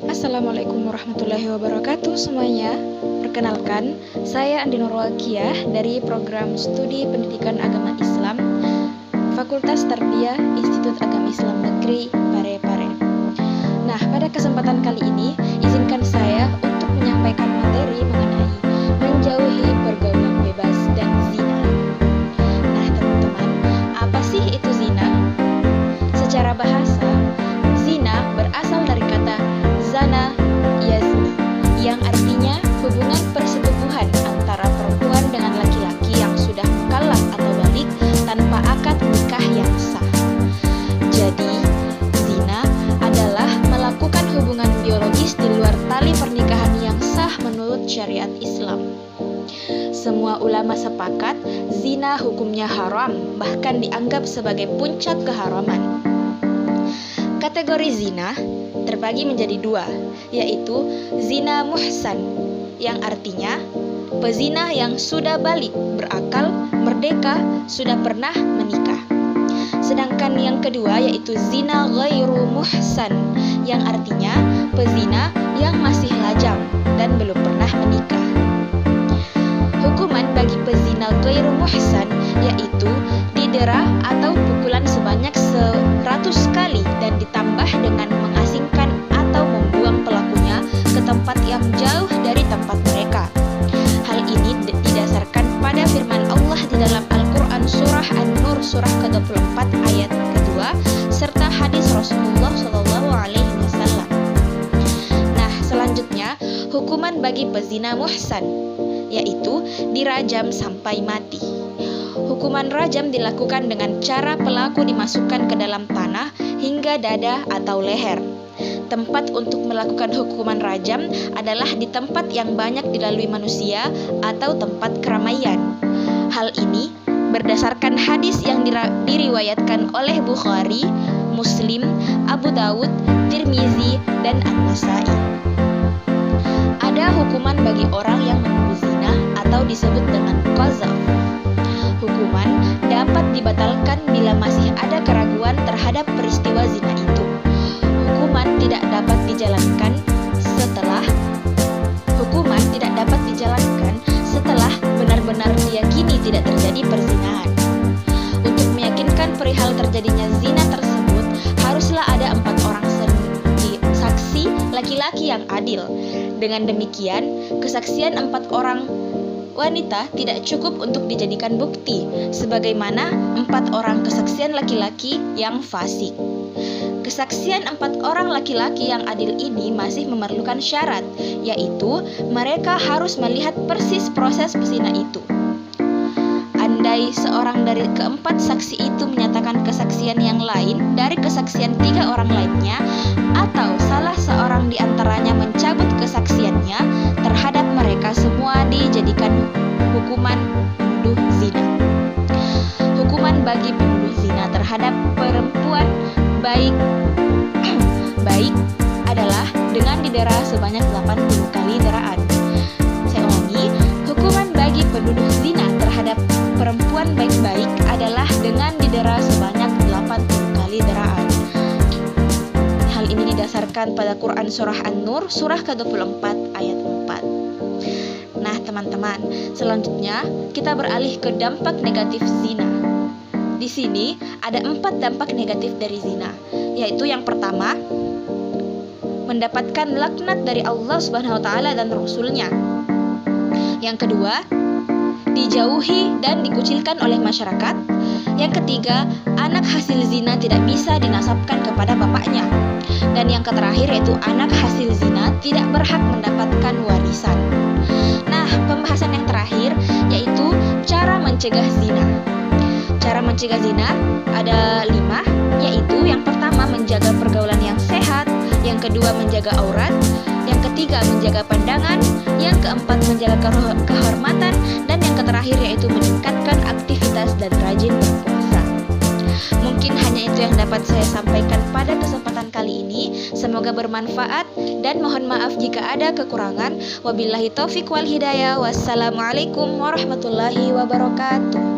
Assalamualaikum warahmatullahi wabarakatuh semuanya. Perkenalkan, saya Andi Nurwakiyah dari Program Studi Pendidikan Agama Islam Fakultas Tarbiyah Institut Agama Islam Negeri Parepare. Nah, pada kesempatan kali ini izinkan saya untuk menyampaikan materi mengenai menjauhi pergaulan bebas dan zina. Nah, teman-teman, apa sih itu zina? Secara bahasa, zina berasal dari kata zana yazni, yang artinya hubungan persetubuhan antara perempuan dengan laki-laki yang sudah mukallaf atau balik tanpa akad nikah yang sah. Jadi, zina adalah melakukan hubungan biologis di luar tali pernikahan yang sah menurut syariat Islam. Semua ulama sepakat zina hukumnya haram, bahkan dianggap sebagai puncak keharaman. Kategori zina terbagi menjadi dua, yaitu zina muhsan, yang artinya pezina yang sudah balik, berakal, merdeka, sudah pernah menikah. Sedangkan yang kedua yaitu zina ghairu muhsan, yang artinya pezina yang masih lajang dan belum pernah menikah. Hukuman bagi pezina ghairu muhsan yaitu didera atau pukulan sebanyak 100 kali dan ditambah dengan mengasingkan atau membuang pelakunya ke tempat yang jauh dari tempat mereka. Hal ini didasarkan pada firman Allah di dalam Al-Quran Surah An-Nur surah ke-24 ayat kedua serta hadis Rasulullah SAW. Nah, selanjutnya hukuman bagi pezina muhsan yaitu dirajam sampai mati. Hukuman rajam dilakukan dengan cara pelaku dimasukkan ke dalam tanah hingga dada atau leher. Tempat untuk melakukan hukuman rajam adalah di tempat yang banyak dilalui manusia atau tempat keramaian. Hal ini berdasarkan hadis yang diriwayatkan oleh Bukhari, Muslim, Abu Dawud, Tirmizi, dan An-Nasai. Ada hukuman bagi orang yang menuduh zina atau disebut dengan qazaf. Hukuman dapat dibatalkan bila masih ada keraguan terhadap peristiwa zina itu. Hukuman tidak dapat dijalankan setelah benar-benar diyakini tidak terjadi perzinahan. Untuk meyakinkan perihal terjadinya zina tersebut, haruslah ada 4 orang saksi laki-laki yang adil. Dengan demikian, kesaksian 4 orang wanita tidak cukup untuk dijadikan bukti, sebagaimana 4 orang kesaksian laki-laki yang fasik. Kesaksian 4 orang laki-laki yang adil ini masih memerlukan syarat, yaitu mereka harus melihat persis proses zina itu. Andai seorang dari keempat saksi itu menyatakan kesaksian yang lain dari kesaksian 3 orang lainnya, atau salah seorang di antaranya mencabut kesaksiannya, terhadap mereka semua dijadikan hukuman penuduh zina. Hukuman bagi penuduh zina terhadap perempuan baik adalah dengan didera sebanyak 80 kali deraan. Saya ulangi, hukuman bagi penuduh zina terhadap perempuan baik-baik adalah dengan didera sebanyak 80 kali deraan. Hal ini didasarkan pada Quran Surah An-Nur surah ke-24 ayat 4. Nah, teman-teman, selanjutnya kita beralih ke dampak negatif zina. Di sini ada 4 dampak negatif dari zina, yaitu yang pertama, mendapatkan laknat dari Allah Subhanahu wa taala dan Rasul-Nya. Yang kedua, dijauhi dan dikucilkan oleh masyarakat. Yang ketiga, anak hasil zina tidak bisa dinasabkan kepada bapaknya. Dan yang terakhir yaitu anak hasil zina tidak berhak mendapatkan warisan. Nah, pembahasan yang terakhir yaitu cara mencegah zina. Cara mencegah zina ada 5, yaitu yang pertama menjaga pergaulan yang sehat, yang kedua menjaga aurat, yang ketiga menjaga pandangan, yang keempat menjaga kehormatan, dan yang terakhir yaitu meningkatkan aktivitas dan rajin berpuasa. Mungkin hanya itu yang dapat saya sampaikan pada kesempatan kali ini. Semoga bermanfaat dan mohon maaf jika ada kekurangan. Wabillahi taufiq wal hidayah. Wassalamualaikum warahmatullahi wabarakatuh.